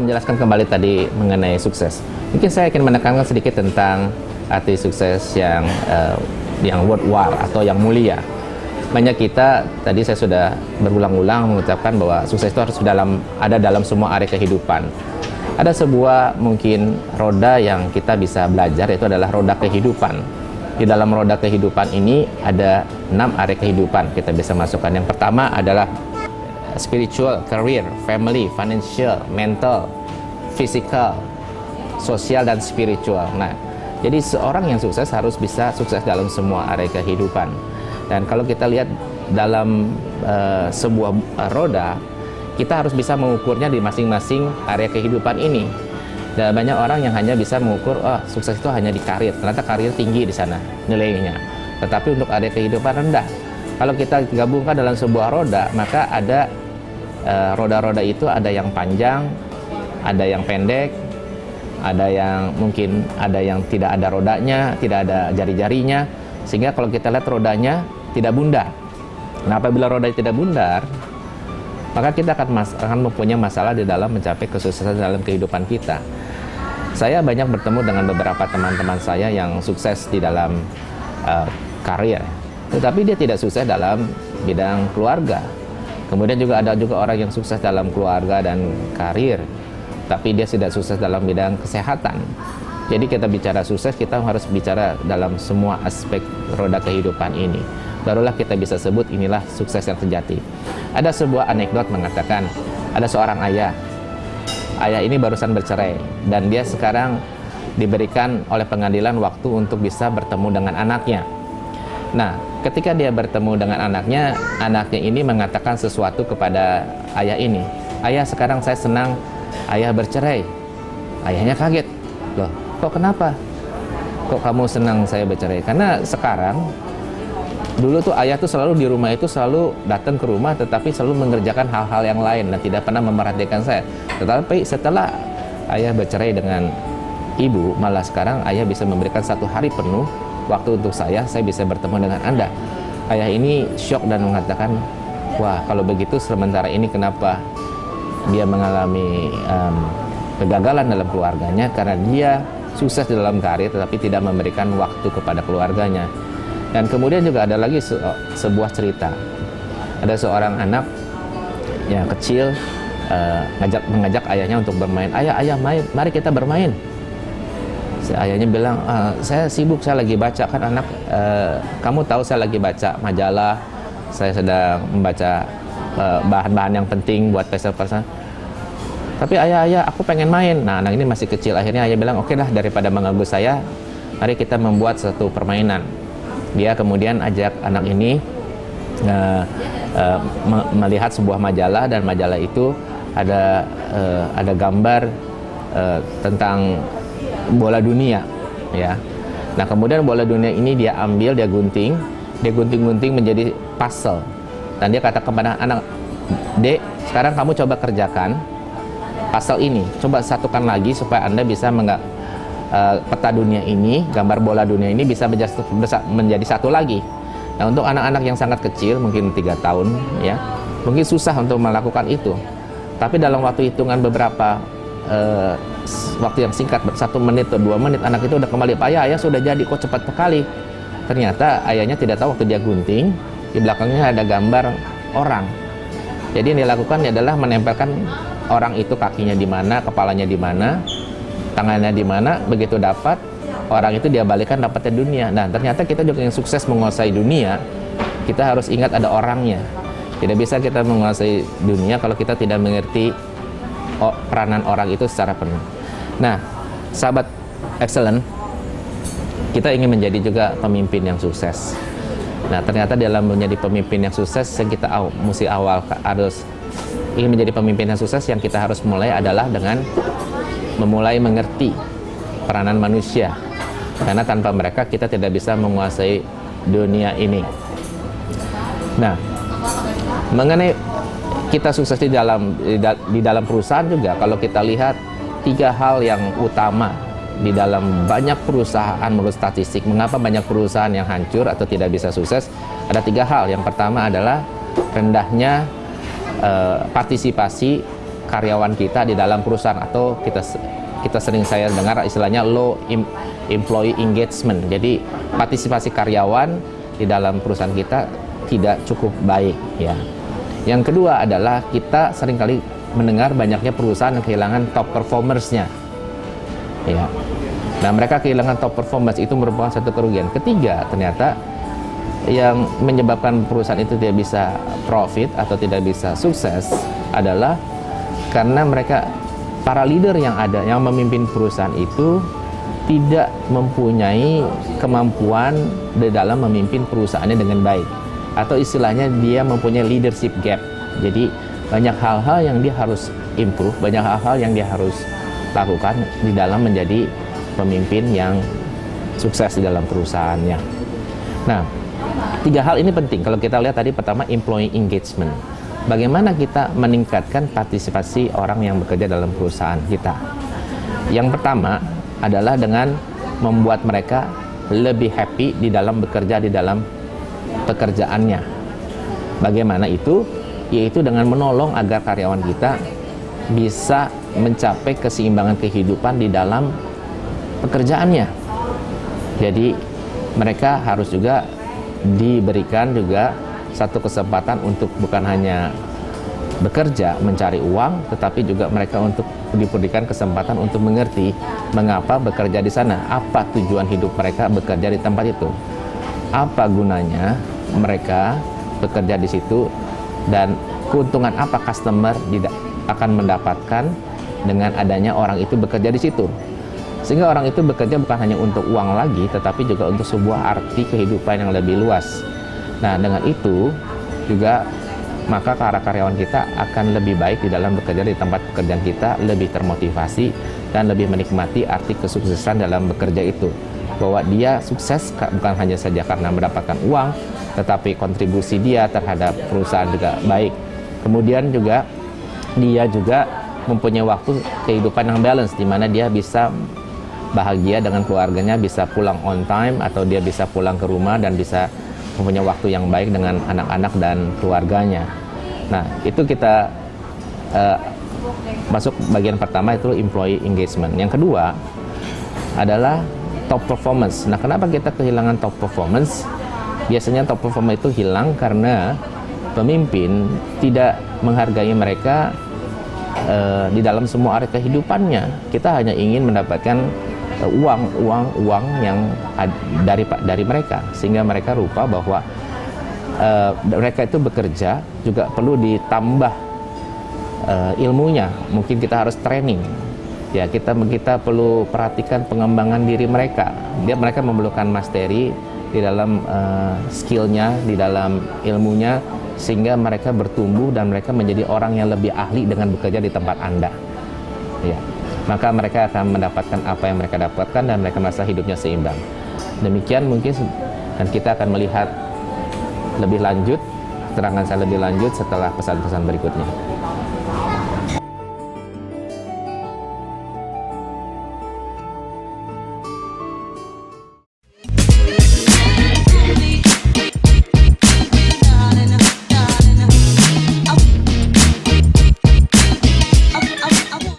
menjelaskan kembali tadi mengenai sukses, mungkin saya akan menekankan sedikit tentang arti sukses yang worthwhile atau yang mulia. Banyak kita, tadi saya sudah berulang-ulang mengucapkan bahwa sukses itu harus ada dalam semua area kehidupan. Ada sebuah mungkin roda yang kita bisa belajar, yaitu adalah roda kehidupan. Di dalam roda kehidupan ini ada 6 area kehidupan kita bisa masukkan. Yang pertama adalah spiritual, career, family, financial, mental, physical, sosial, dan spiritual. Nah, jadi seorang yang sukses harus bisa sukses dalam semua area kehidupan. Dan kalau kita lihat dalam sebuah roda, kita harus bisa mengukurnya di masing-masing area kehidupan ini. Dan banyak orang yang hanya bisa mengukur, sukses itu hanya di karir. Ternyata karir tinggi di sana nilainya. Tetapi untuk area kehidupan rendah. Kalau kita gabungkan dalam sebuah roda, maka ada roda-roda itu ada yang panjang, ada yang pendek, ada yang mungkin ada yang tidak ada rodanya, tidak ada jari-jarinya, sehingga kalau kita lihat rodanya tidak bundar. Nah, apabila roda tidak bundar, maka kita akan mempunyai masalah di dalam mencapai kesuksesan dalam kehidupan kita. Saya banyak bertemu dengan beberapa teman-teman saya yang sukses di dalam karir, tetapi dia tidak sukses dalam bidang keluarga. Kemudian juga ada orang yang sukses dalam keluarga dan karir, tapi dia tidak sukses dalam bidang kesehatan. Jadi kita bicara sukses, kita harus bicara dalam semua aspek roda kehidupan ini. Barulah kita bisa sebut inilah sukses yang sejati. Ada sebuah anekdot mengatakan, ada seorang ayah. Ayah ini barusan bercerai, dan dia sekarang diberikan oleh pengadilan waktu untuk bisa bertemu dengan anaknya. Nah, ketika dia bertemu dengan anaknya ini mengatakan sesuatu kepada ayah ini. Ayah, sekarang saya senang ayah bercerai. Ayahnya kaget. Loh, kok kenapa? Kok kamu senang saya bercerai? Karena sekarang, dulu tuh ayah tuh selalu di rumah itu selalu datang ke rumah, tetapi selalu mengerjakan hal-hal yang lain dan tidak pernah memperhatikan saya. Tetapi setelah ayah bercerai dengan ibu, malah sekarang ayah bisa memberikan 1 hari penuh waktu untuk saya bisa bertemu dengan Anda. Ayah ini syok dan mengatakan, wah, kalau begitu sementara ini kenapa dia mengalami kegagalan dalam keluarganya, karena dia sukses di dalam karir tetapi tidak memberikan waktu kepada keluarganya. Dan kemudian juga ada lagi sebuah cerita. Ada seorang anak yang kecil mengajak ayahnya untuk bermain. Ayah, mari kita bermain. Si ayahnya bilang, saya sibuk, saya lagi baca. Kan anak, kamu tahu saya lagi baca majalah, saya sedang membaca bahan-bahan yang penting buat pesan-pesan. Tapi ayah, aku pengen main. Nah, anak ini masih kecil. Akhirnya ayah bilang, oke lah, daripada mengganggu saya, mari kita membuat satu permainan. Dia kemudian ajak anak ini melihat sebuah majalah, dan majalah itu ada gambar tentang bola dunia, ya. Nah, kemudian bola dunia ini dia ambil, dia gunting menjadi puzzle. Dan dia kata kepada anak, Dek, sekarang kamu coba kerjakan puzzle ini, coba satukan lagi supaya Anda bisa peta dunia ini, gambar bola dunia ini bisa menjadi satu lagi. Nah, untuk anak-anak yang sangat kecil, mungkin 3 tahun, ya, mungkin susah untuk melakukan itu. Tapi dalam waktu hitungan beberapa waktu yang singkat, 1 menit atau 2 menit, anak itu udah kembali, ayah sudah jadi, kok cepat sekali. Ternyata ayahnya tidak tahu waktu dia gunting, di belakangnya ada gambar orang. Jadi yang dilakukan adalah menempelkan orang itu, kakinya di mana, kepalanya di mana, tangannya di mana. Begitu dapat orang itu, dia balikan dapatnya dunia. Nah, ternyata kita juga yang sukses menguasai dunia, kita harus ingat ada orangnya. Tidak bisa kita menguasai dunia kalau kita tidak mengerti peranan orang itu secara penuh. Nah, sahabat excellent, kita ingin menjadi juga pemimpin yang sukses. Nah, ternyata dalam menjadi pemimpin yang sukses, yang kita harus ingin menjadi pemimpin yang sukses, yang kita harus mulai adalah dengan memulai mengerti peranan manusia. Karena tanpa mereka kita tidak bisa menguasai dunia ini. Nah, mengenai kita sukses di dalam perusahaan juga, kalau kita lihat 3 hal yang utama di dalam banyak perusahaan menurut statistik, mengapa banyak perusahaan yang hancur atau tidak bisa sukses, ada 3 hal. Yang pertama adalah rendahnya partisipasi karyawan kita di dalam perusahaan, atau kita sering saya dengar istilahnya low employee engagement. Jadi partisipasi karyawan di dalam perusahaan kita tidak cukup baik ya. Yang kedua adalah kita seringkali mendengar banyaknya perusahaan yang kehilangan top performers-nya ya. Nah, mereka kehilangan top performance, itu merupakan satu kerugian. Ketiga, ternyata yang menyebabkan perusahaan itu tidak bisa profit atau tidak bisa sukses adalah karena mereka, para leader yang ada, yang memimpin perusahaan itu tidak mempunyai kemampuan di dalam memimpin perusahaannya dengan baik, atau istilahnya dia mempunyai leadership gap. Jadi banyak hal-hal yang dia harus improve, banyak hal-hal yang dia harus lakukan di dalam menjadi pemimpin yang sukses di dalam perusahaannya. Nah, 3 hal ini penting. Kalau kita lihat tadi, pertama employee engagement. Bagaimana kita meningkatkan partisipasi orang yang bekerja dalam perusahaan kita? Yang pertama adalah dengan membuat mereka lebih happy di dalam bekerja di dalam pekerjaannya. Bagaimana itu? Yaitu dengan menolong agar karyawan kita bisa mencapai keseimbangan kehidupan di dalam pekerjaannya. Jadi mereka harus juga diberikan juga satu kesempatan untuk bukan hanya bekerja mencari uang, tetapi juga mereka untuk diberikan kesempatan untuk mengerti mengapa bekerja di sana, apa tujuan hidup mereka bekerja di tempat itu, apa gunanya mereka bekerja di situ, dan keuntungan apa customer akan mendapatkan dengan adanya orang itu bekerja di situ. Sehingga orang itu bekerja bukan hanya untuk uang lagi, tetapi juga untuk sebuah arti kehidupan yang lebih luas. Nah, dengan itu juga maka karyawan kita akan lebih baik di dalam bekerja di tempat pekerjaan kita, lebih termotivasi dan lebih menikmati arti kesuksesan dalam bekerja itu. Bahwa dia sukses bukan hanya saja karena mendapatkan uang, tetapi kontribusi dia terhadap perusahaan juga baik. Kemudian juga dia juga mempunyai waktu kehidupan yang balance, di mana dia bisa bahagia dengan keluarganya, bisa pulang on time, atau dia bisa pulang ke rumah dan bisa mempunyai waktu yang baik dengan anak-anak dan keluarganya. Nah, itu kita masuk bagian pertama, itu employee engagement. Yang kedua adalah top performance. Nah, kenapa kita kehilangan top performance? Biasanya top performance itu hilang karena pemimpin tidak menghargai mereka di dalam semua area kehidupannya. Kita hanya ingin mendapatkan uang yang dari mereka, sehingga mereka lupa bahwa mereka itu bekerja juga perlu ditambah ilmunya. Mungkin kita harus training ya, kita perlu perhatikan pengembangan diri mereka. Mereka memerlukan mastery di dalam skillnya, di dalam ilmunya, sehingga mereka bertumbuh dan mereka menjadi orang yang lebih ahli dengan bekerja di tempat Anda ya. Maka mereka akan mendapatkan apa yang mereka dapatkan dan mereka merasa hidupnya seimbang. Demikian mungkin, dan kita akan melihat lebih lanjut, keterangan saya lebih lanjut setelah pesan-pesan berikutnya.